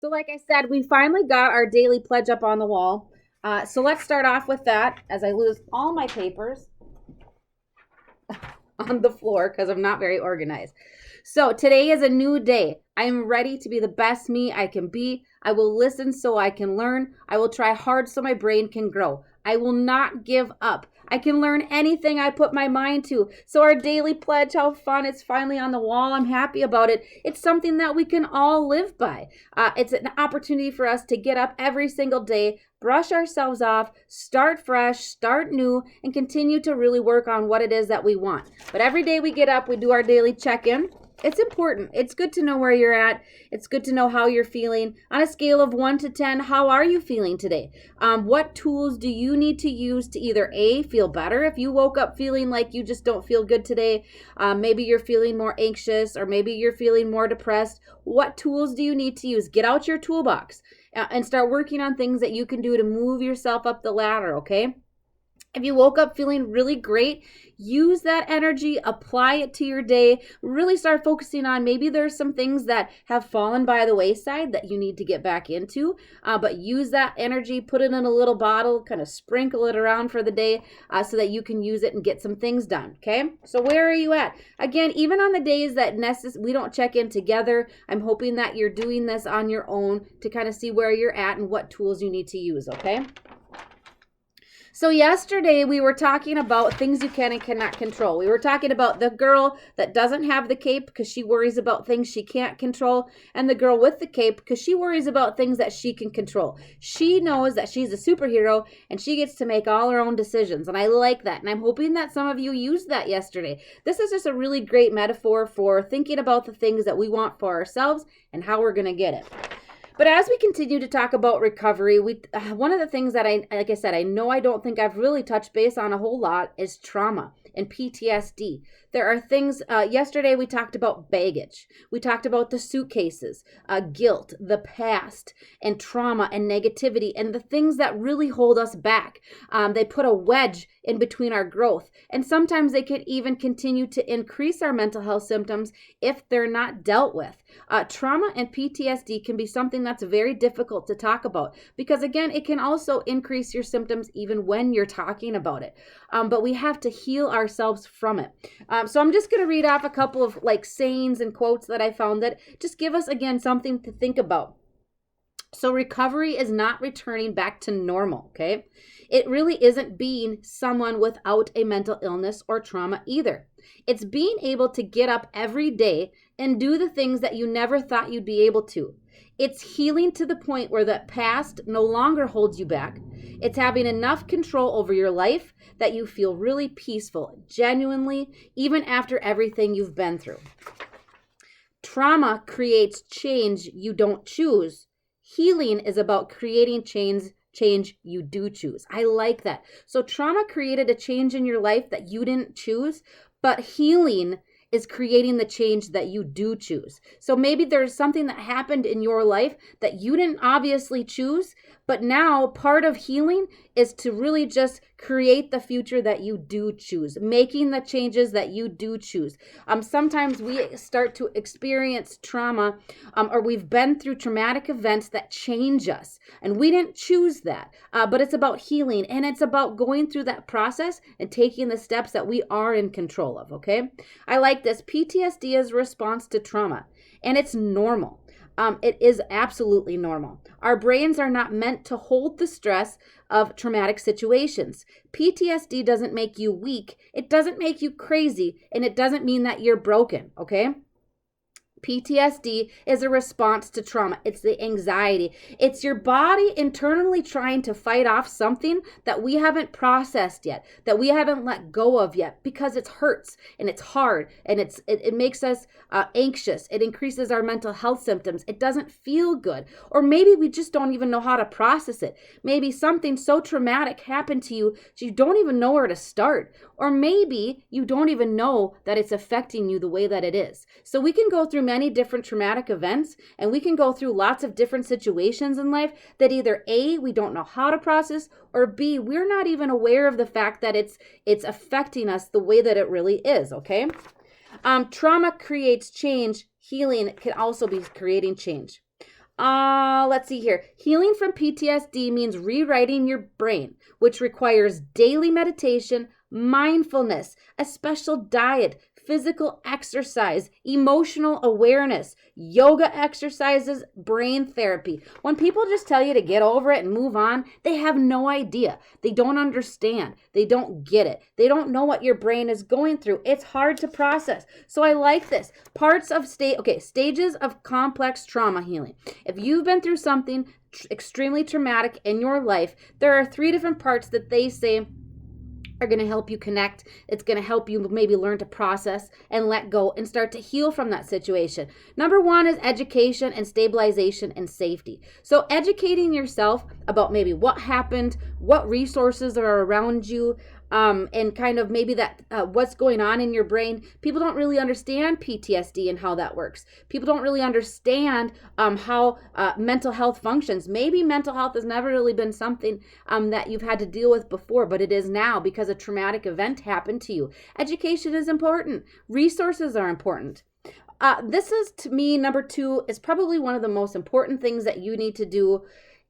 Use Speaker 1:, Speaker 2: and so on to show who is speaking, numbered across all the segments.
Speaker 1: So, like I said, we finally got our daily pledge up on the wall. So let's start off with that as I lose all my papers on the floor because I'm not very organized. So today is a new day. I am ready to be the best me I can be. I will listen so I can learn. I will try hard so my brain can grow. I will not give up. I can learn anything I put my mind to. So our daily pledge, how fun, it's finally on the wall. I'm happy about it. It's something that we can all live by. It's an opportunity for us to get up every single day, brush ourselves off, start fresh, start new, and continue to really work on what it is that we want. But every day we get up, we do our daily check-in. It's important. It's good to know where you're at. It's good to know how you're feeling. On a scale of 1 to 10, how are you feeling today? What tools do you need to use to either A, feel better if you woke up feeling like you just don't feel good today? Maybe you're feeling more anxious, or maybe you're feeling more depressed. What tools do you need to use? Get out your toolbox and start working on things that you can do to move yourself up the ladder, okay? If you woke up feeling really great, use that energy, apply it to your day, really start focusing on maybe there's some things that have fallen by the wayside that you need to get back into, but use that energy, put it in a little bottle, kind of sprinkle it around for the day so that you can use it and get some things done, okay? So where are you at? Again, even on the days that we don't check in together, I'm hoping that you're doing this on your own to kind of see where you're at and what tools you need to use, okay? So yesterday we were talking about things you can and cannot control. We were talking about the girl that doesn't have the cape because she worries about things she can't control, and the girl with the cape because she worries about things that she can control. She knows that she's a superhero and she gets to make all her own decisions, and I like that. And I'm hoping that some of you used that yesterday. This is just a really great metaphor for thinking about the things that we want for ourselves and how we're going to get it. But as we continue to talk about recovery, one of the things that like I said, I know I don't think I've really touched base on a whole lot is trauma and PTSD. There are things, yesterday we talked about baggage. We talked about the suitcases, guilt, the past, and trauma and negativity, and the things that really hold us back. They put a wedge in between our growth, and sometimes they can even continue to increase our mental health symptoms if they're not dealt with. Trauma and PTSD can be something that's very difficult to talk about because, again, it can also increase your symptoms even when you're talking about it. But we have to heal ourselves from it. So I'm just going to read off a couple of sayings and quotes that I found that just give us, again, something to think about. So recovery is not returning back to normal, okay? It really isn't being someone without a mental illness or trauma either. It's being able to get up every day and do the things that you never thought you'd be able to. It's healing to the point where the past no longer holds you back. It's having enough control over your life that you feel really peaceful, genuinely, even after everything you've been through. Trauma creates change you don't choose. Healing is about creating change you do choose. I like that. So trauma created a change in your life that you didn't choose, but healing is creating the change that you do choose. So maybe there's something that happened in your life that you didn't obviously choose, but now part of healing is to really just create the future that you do choose, making the changes that you do choose. Sometimes we start to experience trauma, or we've been through traumatic events that change us, and we didn't choose that. But it's about healing, and it's about going through that process and taking the steps that we are in control of, okay? I like this. PTSD is a response to trauma, and it's normal. It is absolutely normal. Our brains are not meant to hold the stress of traumatic situations. PTSD doesn't make you weak. It doesn't make you crazy, and it doesn't mean that you're broken, okay? PTSD is a response to trauma. It's the anxiety. It's your body internally trying to fight off something that we haven't processed yet, that we haven't let go of yet, because it hurts and it's hard and it makes us anxious. It increases our mental health symptoms. It doesn't feel good. Or maybe we just don't even know how to process it. Maybe something so traumatic happened to you that you don't even know where to start. Or maybe you don't even know that it's affecting you the way that it is. So we can go through many different traumatic events, and we can go through lots of different situations in life that either A, we don't know how to process, or B, we're not even aware of the fact that it's affecting us the way that it really is, okay? Trauma creates change. Healing can also be creating change. Let's see here. Healing from PTSD means rewriting your brain, which requires daily meditation, mindfulness, a special diet, physical exercise, emotional awareness, yoga exercises, brain therapy. When people just tell you to get over it and move on, they have no idea. They don't understand. They don't get it. They don't know what your brain is going through. It's hard to process. So I like this. Stages of complex trauma healing. If you've been through something extremely traumatic in your life, there are 3 different parts that they say are going to help you connect. It's going to help you maybe learn to process and let go and start to heal from that situation. Number 1 is education and stabilization and safety. So educating yourself about maybe what happened, what resources are around you, and kind of maybe that what's going on in your brain. People don't really understand PTSD and how that works. People don't really understand how mental health functions. Maybe mental health has never really been something that you've had to deal with before, but it is now because a traumatic event happened to you. Education is important. Resources are important. This is, to me, number 2 is probably one of the most important things that you need to do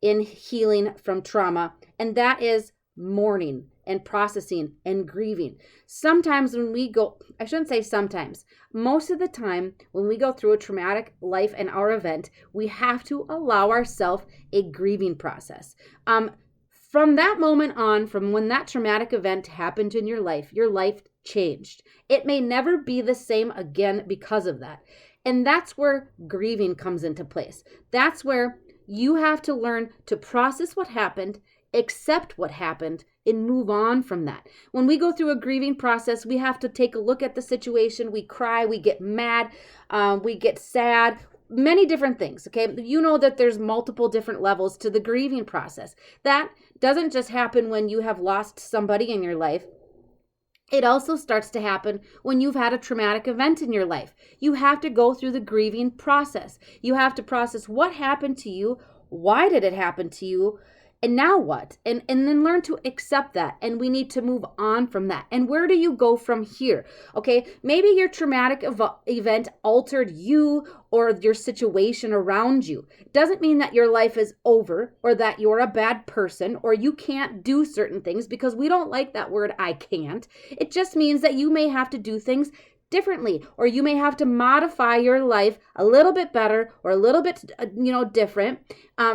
Speaker 1: in healing from trauma, and that is mourning and processing and grieving. Sometimes when we go, I shouldn't say sometimes, most of the time when we go through a traumatic life and our event, we have to allow ourselves a grieving process. From that moment on, from when that traumatic event happened in your life changed. It may never be the same again because of that. And that's where grieving comes into place. That's where you have to learn to process what happened, accept what happened, and move on from that. When we go through a grieving process, we have to take a look at the situation. We cry, we get mad, we get sad, many different things, okay? You know that there's multiple different levels to the grieving process. That doesn't just happen when you have lost somebody in your life. It also starts to happen when you've had a traumatic event in your life. You have to go through the grieving process. You have to process what happened to you, why did it happen to you, and now what? And then learn to accept that. And we need to move on from that. And where do you go from here? Okay, maybe your traumatic event altered you or your situation around you. It doesn't mean that your life is over or that you're a bad person or you can't do certain things, because we don't like that word, I can't. It just means that you may have to do things differently, or you may have to modify your life a little bit better or a little bit, different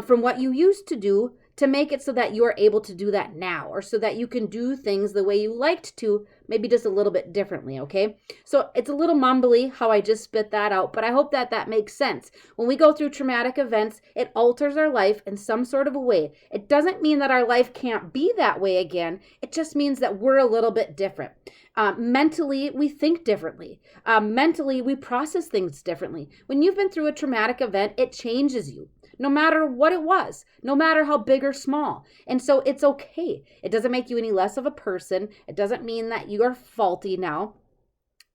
Speaker 1: from what you used to do, to make it so that you are able to do that now, or so that you can do things the way you liked to, maybe just a little bit differently, okay? So it's a little mumbly how I just spit that out, but I hope that that makes sense. When we go through traumatic events, it alters our life in some sort of a way. It doesn't mean that our life can't be that way again. It just means that we're a little bit different. Mentally, we think differently. Mentally, we process things differently. When you've been through a traumatic event, it changes you. No matter what it was, no matter how big or small. And so it's okay. It doesn't make you any less of a person. It doesn't mean that you are faulty now.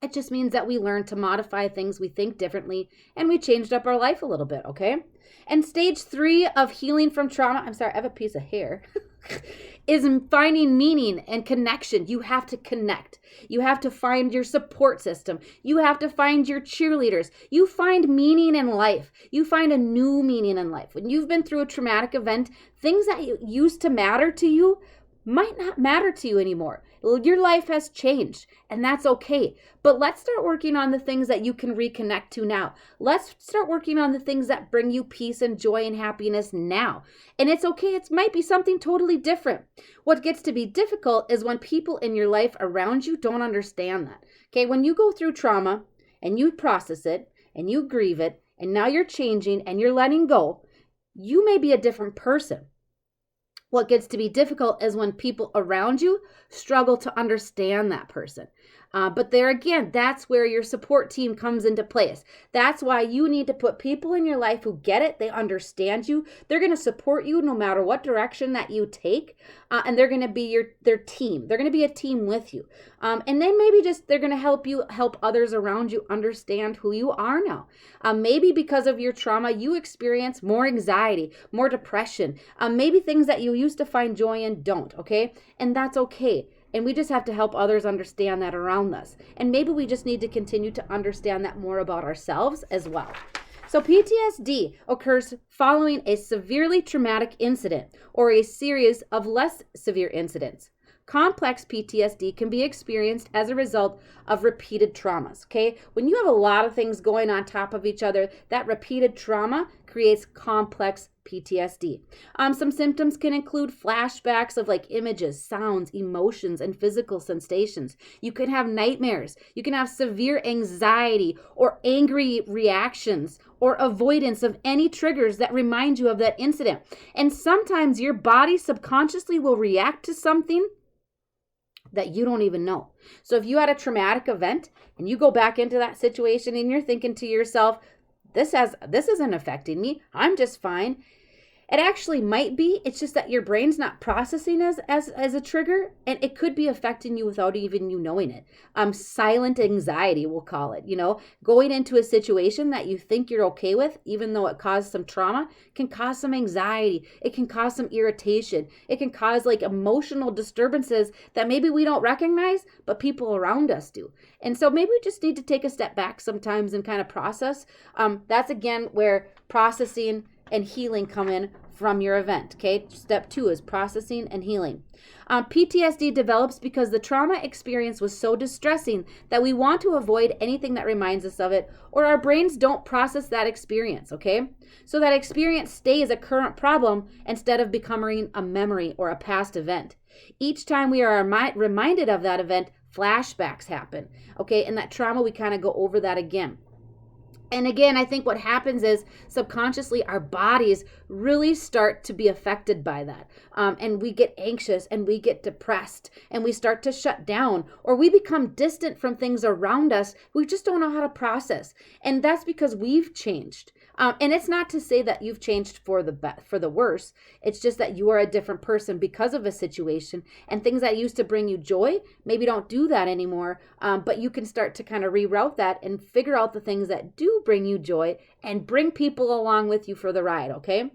Speaker 1: It just means that we learn to modify things, we think differently, and we changed up our life a little bit, okay? And stage 3 of healing from trauma, I'm sorry, I have a piece of hair, is finding meaning and connection. You have to connect. You have to find your support system. You have to find your cheerleaders. You find meaning in life. You find a new meaning in life. When you've been through a traumatic event, things that used to matter to you might not matter to you anymore. Your life has changed, and that's okay. But let's start working on the things that you can reconnect to now. Let's start working on the things that bring you peace and joy and happiness now. And it's okay. It might be something totally different. What gets to be difficult is when people in your life around you don't understand that. Okay, when you go through trauma and you process it and you grieve it, and now you're changing and you're letting go, you may be a different person. What gets to be difficult is when people around you struggle to understand that person. But there again, that's where your support team comes into place. That's why you need to put people in your life who get it. They understand you. They're going to support you no matter what direction that you take. And they're going to be their team. They're going to be a team with you. And then maybe they're going to help others around you understand who you are now. Maybe because of your trauma, you experience more anxiety, more depression. Maybe things that you used to find joy in don't, okay? And that's okay. And we just have to help others understand that around us. And maybe we just need to continue to understand that more about ourselves as well. So PTSD occurs following a severely traumatic incident or a series of less severe incidents. Complex PTSD can be experienced as a result of repeated traumas, okay? When you have a lot of things going on top of each other, that repeated trauma creates complex PTSD. Some symptoms can include flashbacks of like images, sounds, emotions, and physical sensations. You can have nightmares. You can have severe anxiety or angry reactions or avoidance of any triggers that remind you of that incident. And sometimes your body subconsciously will react to something that you don't even know. So if you had a traumatic event and you go back into that situation and you're thinking to yourself, this isn't affecting me, I'm just fine. It actually might be. It's just that your brain's not processing as a trigger, and it could be affecting you without even you knowing it. Silent anxiety, we'll call it. Going into a situation that you think you're okay with, even though it caused some trauma, can cause some anxiety. It can cause some irritation. It can cause like emotional disturbances that maybe we don't recognize, but people around us do. And so maybe we just need to take a step back sometimes and kind of process. That's again where processing and healing come in from your event. Okay, step 2 is processing and healing. PTSD develops because the trauma experience was so distressing that we want to avoid anything that reminds us of it, or our brains don't process that experience. Okay, so that experience stays a current problem instead of becoming a memory or a past event. Each time we are reminded of that event, flashbacks happen. Okay, and that trauma, we kind of go over that again. And again, I think what happens is subconsciously our bodies really start to be affected by that. And we get anxious and we get depressed and we start to shut down, or we become distant from things around us. We just don't know how to process. And that's because we've changed. And it's not to say that you've changed for the worse. It's just that you are a different person because of a situation, and things that used to bring you joy maybe don't do that anymore. But you can start to kind of reroute that and figure out the things that do bring you joy and bring people along with you for the ride. Okay.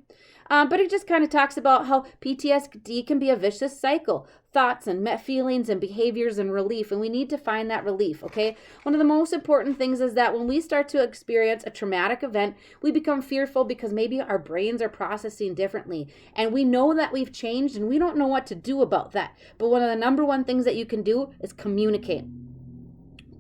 Speaker 1: But it just kind of talks about how PTSD can be a vicious cycle, thoughts and feelings and behaviors and relief, and we need to find that relief, okay? One of the most important things is that when we start to experience a traumatic event, we become fearful because maybe our brains are processing differently, and we know that we've changed and we don't know what to do about that. But one of the number one things that you can do is communicate.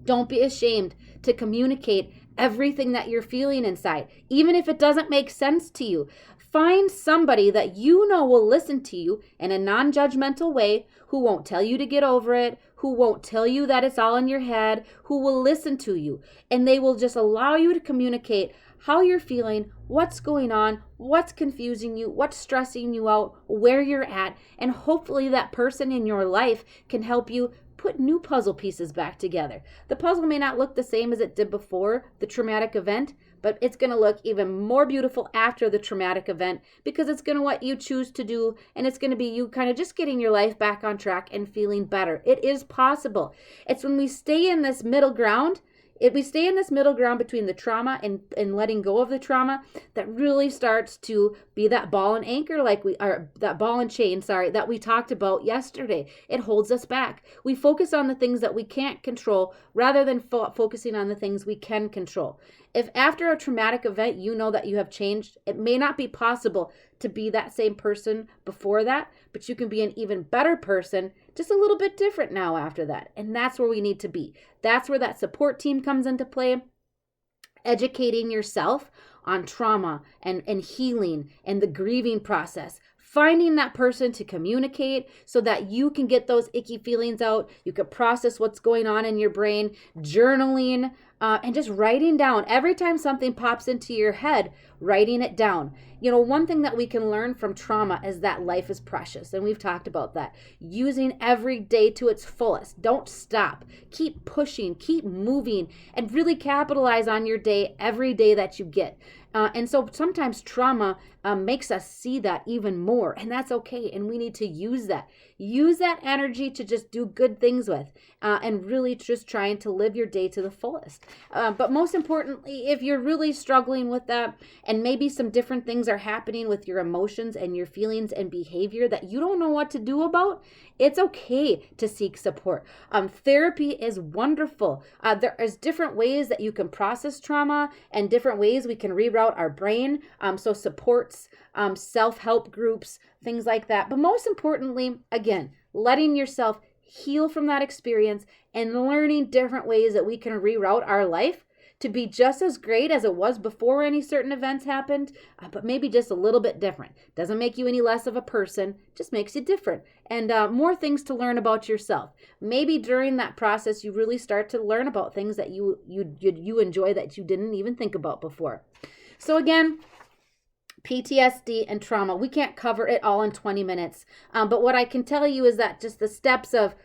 Speaker 1: Don't be ashamed to communicate everything that you're feeling inside, even if it doesn't make sense to you. Find somebody that you know will listen to you in a non-judgmental way, who won't tell you to get over it, who won't tell you that it's all in your head, who will listen to you. And they will just allow you to communicate how you're feeling, what's going on, what's confusing you, what's stressing you out, where you're at. And hopefully that person in your life can help you put new puzzle pieces back together. The puzzle may not look the same as it did before the traumatic event, but it's going to look even more beautiful after the traumatic event, because it's going to what you choose to do, and it's going to be you kind of just getting your life back on track and feeling better. It is possible. It's when we stay in this middle ground, if we stay in this middle ground between the trauma and letting go of the trauma, that really starts to be that ball and anchor, that ball and chain, that we talked about yesterday. It holds us back. We focus on the things that we can't control rather than focusing on the things we can control. If after a traumatic event, you know that you have changed, it may not be possible to be that same person before that, but you can be an even better person, just a little bit different now after that. And that's where we need to be. That's where that support team comes into play. Educating yourself on trauma and healing and the grieving process. Finding that person to communicate so that you can get those icky feelings out. You can process what's going on in your brain, journaling, and just writing down. Every time something pops into your head, writing it down. One thing that we can learn from trauma is that life is precious. And we've talked about that. Using every day to its fullest. Don't stop. Keep pushing, keep moving, and really capitalize on your day every day that you get. And so sometimes trauma makes us see that even more, and that's okay. And we need to use that. Use that energy to just do good things with, and really just trying to live your day to the fullest. But most importantly, if you're really struggling with that, and maybe some different things are happening with your emotions and your feelings and behavior that you don't know what to do about, it's okay to seek support. Therapy is wonderful. There is different ways that you can process trauma and different ways we can reroute reroute our brain. So supports, self-help groups, things like that. But most importantly, again, letting yourself heal from that experience and learning different ways that we can reroute our life to be just as great as it was before any certain events happened, but maybe just a little bit different. Doesn't make you any less of a person, just makes you different. And more things to learn about yourself. Maybe during that process, you really start to learn about things that you enjoy that you didn't even think about before. So again, PTSD and trauma, we can't cover it all in 20 minutes. But what I can tell you is that just the steps of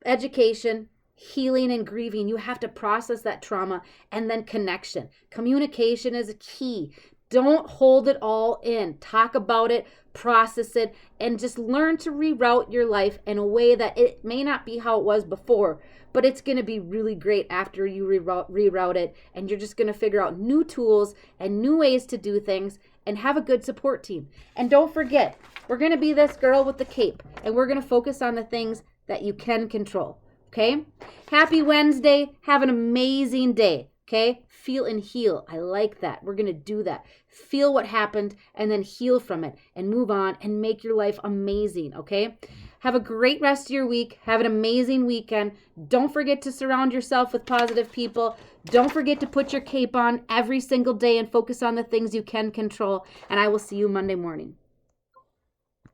Speaker 1: education, healing, and grieving, you have to process that trauma, and then connection. Communication is a key. Don't hold it all in. Talk about it, process it, and just learn to reroute your life in a way that it may not be how it was before, but it's going to be really great after you reroute it, and you're just going to figure out new tools and new ways to do things and have a good support team. And don't forget, we're going to be this girl with the cape, and we're going to focus on the things that you can control. Okay? Happy Wednesday. Have an amazing day. Okay? Feel and heal. I like that. We're going to do that. Feel what happened and then heal from it and move on and make your life amazing. Okay? Have a great rest of your week. Have an amazing weekend. Don't forget to surround yourself with positive people. Don't forget to put your cape on every single day and focus on the things you can control. And I will see you Monday morning.